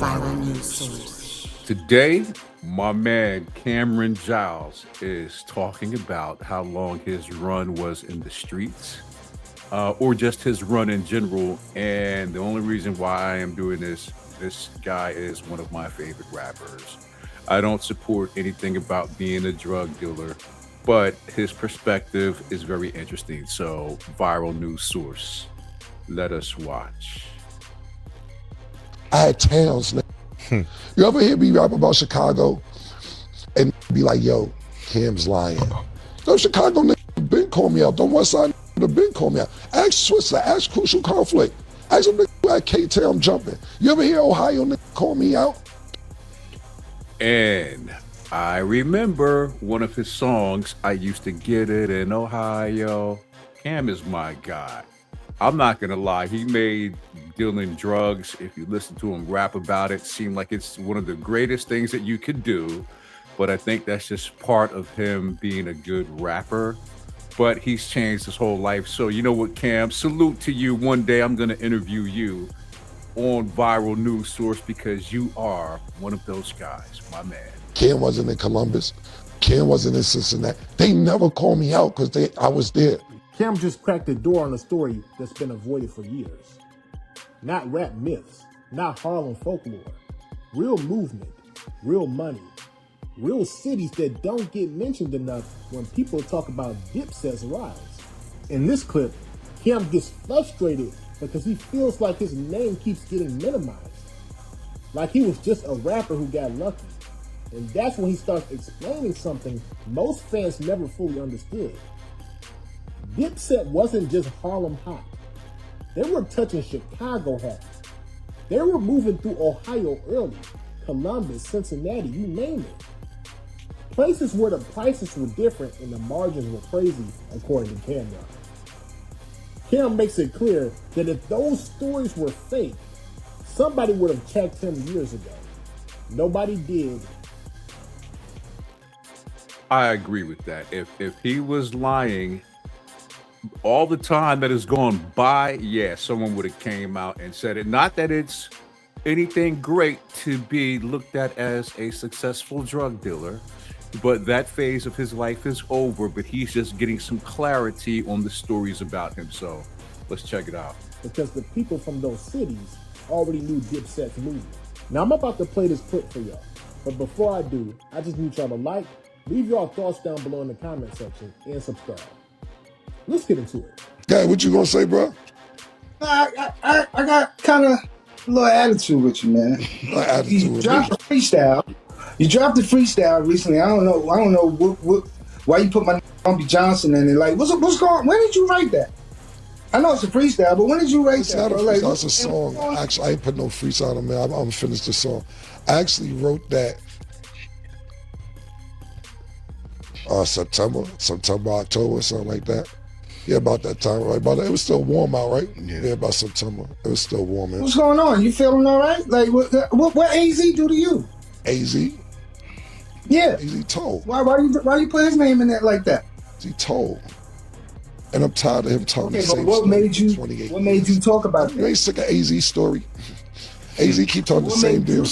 viral news source. Today, my man Cameron Giles is talking about how long his run was in the streets, or just his run in general. And the only reason why I am doing this guy is one of my favorite rappers. I don't support anything about being a drug dealer, but his perspective is very interesting. So, viral news source. Let us watch. I had towns. You ever hear me rap about Chicago and be like, yo, Cam's lying. No, Chicago nigga been call me out. Don't West Side nigga been call me out. Ask Switzer, ask Crucial Conflict. Ask them nigga who had K-Town jumping. You ever hear Ohio nigga call me out? And I remember one of his songs, I used to get it in Ohio. Cam is my guy. I'm not gonna lie, he made dealing drugs, if you listen to him rap about it, seem like it's one of the greatest things that you could do. But I think that's just part of him being a good rapper. But he's changed his whole life. So you know what, Cam? Salute to you. One day I'm gonna interview you on Viral News Source because you are one of those guys, my man. Cam wasn't in Columbus. Cam wasn't in Cincinnati. They never called me out because I was there. Cam just cracked the door on a story that's been avoided for years. Not rap myths, not Harlem folklore. Real movement, real money, real cities that don't get mentioned enough when people talk about Dipset's rise. In this clip, Cam gets frustrated because he feels like his name keeps getting minimized. Like he was just a rapper who got lucky. And that's when he starts explaining something most fans never fully understood. Dipset wasn't just Harlem hot. They were touching Chicago hot. They were moving through Ohio early, Columbus, Cincinnati, you name it. Places where the prices were different and the margins were crazy, according to CAMRON. Cam makes it clear that if those stories were fake, somebody would have checked him years ago. Nobody did. I agree with that. If he was lying all the time that has gone by, yeah, someone would have came out and said it. Not that it's anything great to be looked at as a successful drug dealer, but that phase of his life is over, but he's just getting some clarity on the stories about him. So let's check it out. Because the people from those cities already knew Dipset's movement. Now I'm about to play this clip for y'all, but before I do, I just need y'all to like, leave y'all thoughts down below in the comment section, and subscribe. Let's get into it. Guy, what you gonna say, bro? I got kind of a little attitude with you, man. You dropped the freestyle. You dropped the freestyle recently. I don't know why you put my name Bumpy Johnson in it. Like, what's going on? When did you write that? I know it's a freestyle, but when did you write it's that? It's not a freestyle, it's a song. Actually, I ain't put no freestyle on there. I'm finished the song. I actually wrote that September, October, something like that. Yeah, about that time, right? But it was still warm out, right? Yeah, about September. It was still warm. What's going on? You feeling all right? Like, what AZ do to you? AZ? Yeah. AZ told. Why you put his name in there like that? He told. And I'm tired of him telling the same what story. What made you talk about that? You ain't sick of AZ story? AZ keep telling the same deal.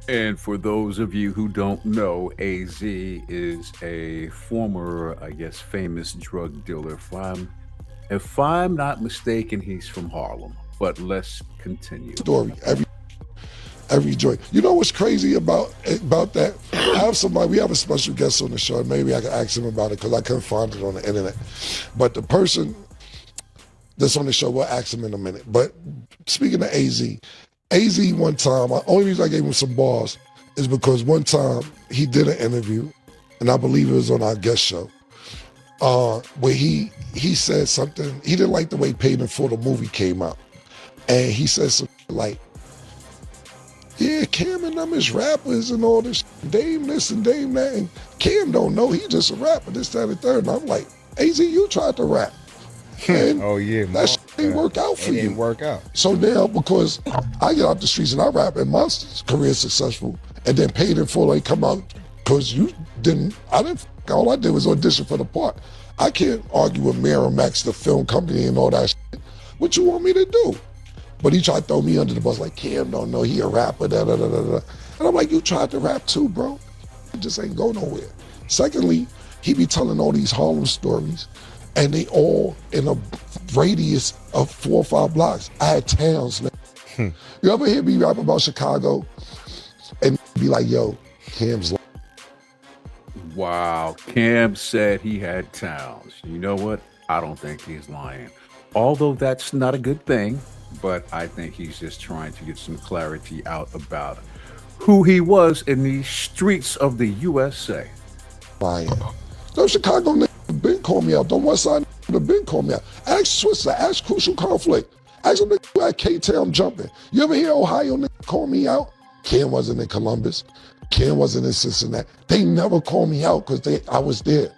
And for those of you who don't know, AZ is a former, I guess, famous drug dealer. If I'm not mistaken, he's from Harlem. But let's continue. Story every joint. You know what's crazy about that? We have a special guest on the show. Maybe I can ask him about it because I couldn't find it on the internet. But the person that's on the show, we'll ask him in a minute. But speaking of AZ one time, the only reason I gave him some bars is because one time he did an interview, and I believe it was on our guest show, where he said something. He didn't like the way Paid in Full the movie came out. And he said something like, yeah, Cam and them is rappers and all this, Dame this and Dame that, and Cam don't know, he just a rapper, this, that, and third. And I'm like, AZ, you tried to rap. And oh yeah, that shit didn't work out for you. Didn't work out. So now, because I get out the streets and I rap and my career is successful, and then Paid in Full ain't come out because all I did was audition for the part. I can't argue with Miramax, the film company, and all that shit. What you want me to do? But he tried to throw me under the bus like, Cam don't know he a rapper, da da da da da. And I'm like, you tried to rap too, bro. It just ain't go nowhere. Secondly, he be telling all these Harlem stories, and they all in a radius of 4 or 5 blocks. I had towns, man. You ever hear me rap about Chicago and be like, yo, Cam's Wow. Cam said he had towns. You know what? I don't think he's lying. Although that's not a good thing, but I think he's just trying to get some clarity out about who he was in the streets of the USA. lying. No, Chicago niggas been call me out. The West Side niggas been call me out. Ask Switzer, ask Crucial Conflict. Ask them niggas who had K-Town jumping. You ever hear Ohio niggas call me out? Cam wasn't in Columbus. Cam wasn't in Cincinnati. They never call me out because I was there.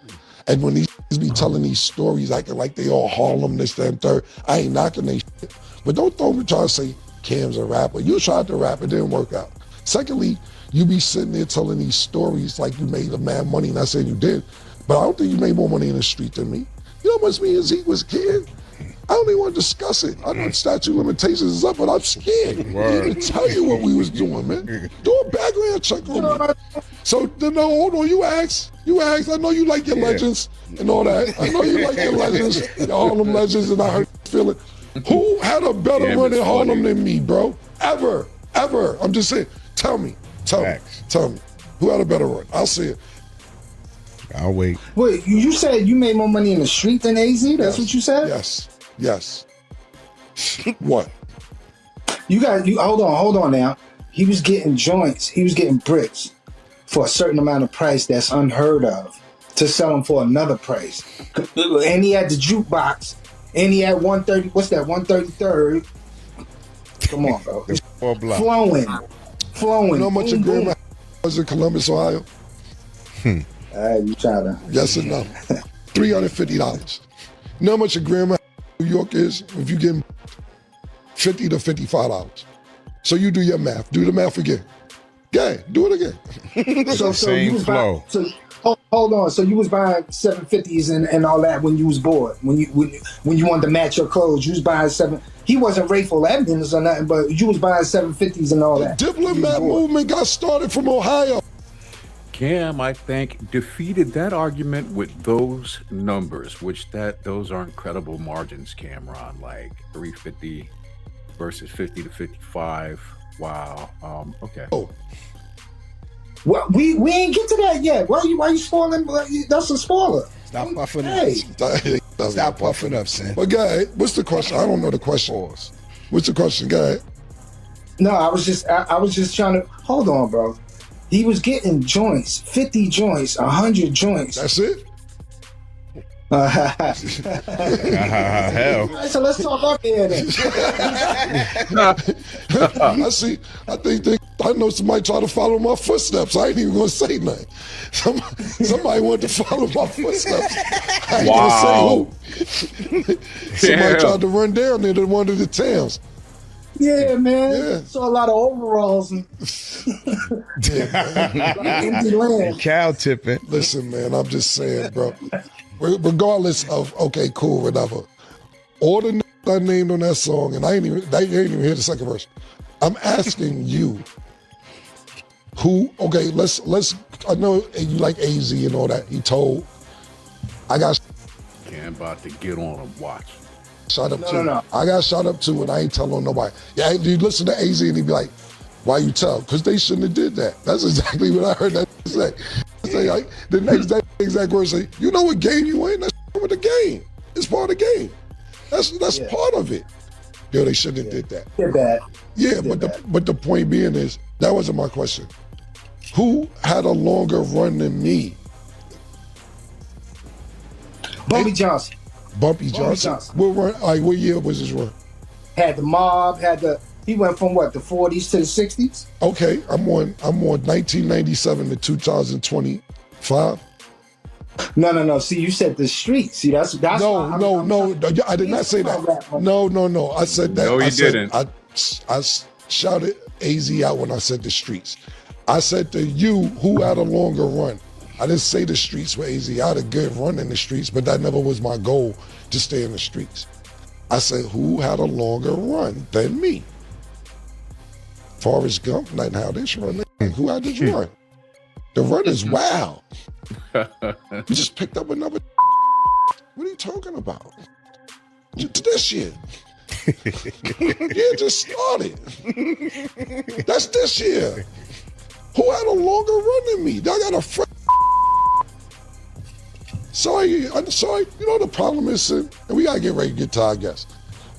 And when these niggas be telling these stories acting like they all Harlem, this, that, and third, I ain't knocking they shit. But don't throw me trying to say Cam's a rapper. You tried to rap, it didn't work out. Secondly, you be sitting there telling these stories like you made a mad money, not saying you did, but I don't think you made more money in the street than me. You know how much me and Zeke was kid? I don't even want to discuss it. I know statute of limitations is up, but I'm scared. I didn't even tell you what we was doing, man. Do a background check on me. So, no, hold on, you asked. I know you like your legends and all that. I know you like your legends, your Harlem legends, and I heard you feel it. Who had a better run in Harlem than me, bro? Ever. I'm just saying. Tell me. Who had a better run? I'll see it. I'll wait. Wait, you said you made more money in the street than AZ? That's what you said? Yes. What? You hold on now. He was getting joints. He was getting bricks for a certain amount of price that's unheard of to sell them for another price. And he had the jukebox. And he had 130. What's that? 133rd. Come on, bro. Flowing. You know how much a grandma was in Columbus, Ohio? You try to. Yes or no? $350. You know how much a grandma in New York is if you get $50 to $55. So you do your math. Do the math again. Yeah, do it again. So Same you was flow. Hold on. So you was buying 750s and all that when you was bored. When you wanted to match your clothes, you was buying seven. He wasn't Rayful Edmonds or nothing, but you was buying 750s and all that. The diplomat movement got started from Ohio. Cam, I think, defeated that argument with those numbers, those are incredible margins, CAMRON, like 350 versus 50 to 55. Wow. Okay. Oh. Well, we ain't get to that yet. Why you spoiling? That's a spoiler. Stop puffing up. Stop puffing up, son. But go ahead. What's the question? I don't know the question. What's the question? Go ahead. No, I was just trying to hold on, bro. He was getting joints, 50 joints, 100 joints. That's it? Hell. So let's talk up here then. I know somebody tried to follow my footsteps. I ain't even gonna say nothing. Somebody wanted to follow my footsteps. I ain't gonna say who. Somebody tried to run down there to one of the towns. Yeah, man. Yeah. Saw a lot of overalls and empty land. Cow tipping. Listen, man, I'm just saying, bro. Regardless of, okay, cool, whatever. All the I named on that song, and they ain't even hear the second verse. I'm asking you, let's. I know you like AZ and all that. He told, I got. Cam about to get on him. Watch. Shot up too. No. I got shot up too, and I ain't telling nobody. Yeah, you listen to AZ, and he be like, "Why you tell?" Because they shouldn't have did that. That's exactly what I heard that say. Say like the next day, exact word say, "You know what game you in? That's with the game. It's part of the game. That's part of it." Yo, they shouldn't have did that. They're bad. Yeah, but the point being is that wasn't my question. Who had a longer run than me? Bumpy Johnson. Bumpy Johnson. What run? Like what year was his run? Had the mob. He went from what, the 40s to the 60s? Okay, I'm on 1997 to 2025. No. See, you said the street. See, that's no. I did not say that. No. I said that. No, you didn't. I shouted AZ out when I said the streets. I said to you, who had a longer run? I didn't say the streets with AZ. I had a good run in the streets, but that never was my goal to stay in the streets. I said, who had a longer run than me? Forrest Gump didn't have this run. Who had this run? The run is wild. We just picked up another. What are you talking about? This year. Yeah, just started. That's this year. Who had a longer run than me? I got a friend. Sorry. You know the problem is, and we gotta get ready to get to our guests.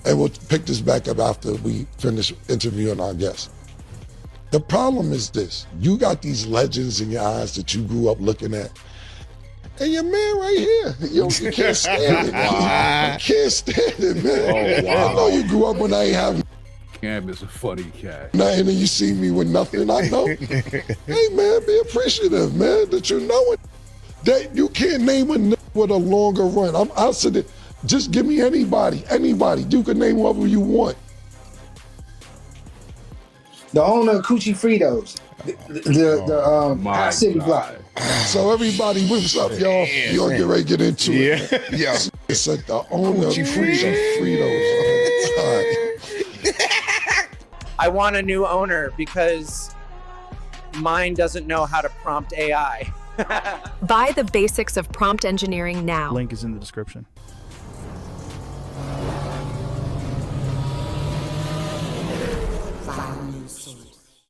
And we'll pick this back up after we finish interviewing our guests. The problem is this: you got these legends in your eyes that you grew up looking at, and your man right here, you can't stand it. You can't stand it, man. Oh, wow. I know you grew up when I ain't having Cam is a funny cat. nothing, and you see me with nothing. I know. Hey, man, be appreciative, man, that you know it. That you can't name a nigga with a longer run. I'll say that. Just give me anybody. You can name whoever you want. The owner of Coochie Fritos, the Hot City Block. So everybody, what's up, y'all? You gonna get ready to get into it. Yeah. It's like the owner of Coochie Fritos. All right. I want a new owner because mine doesn't know how to prompt AI. Buy the basics of prompt engineering now. Link is in the description. Find a new source.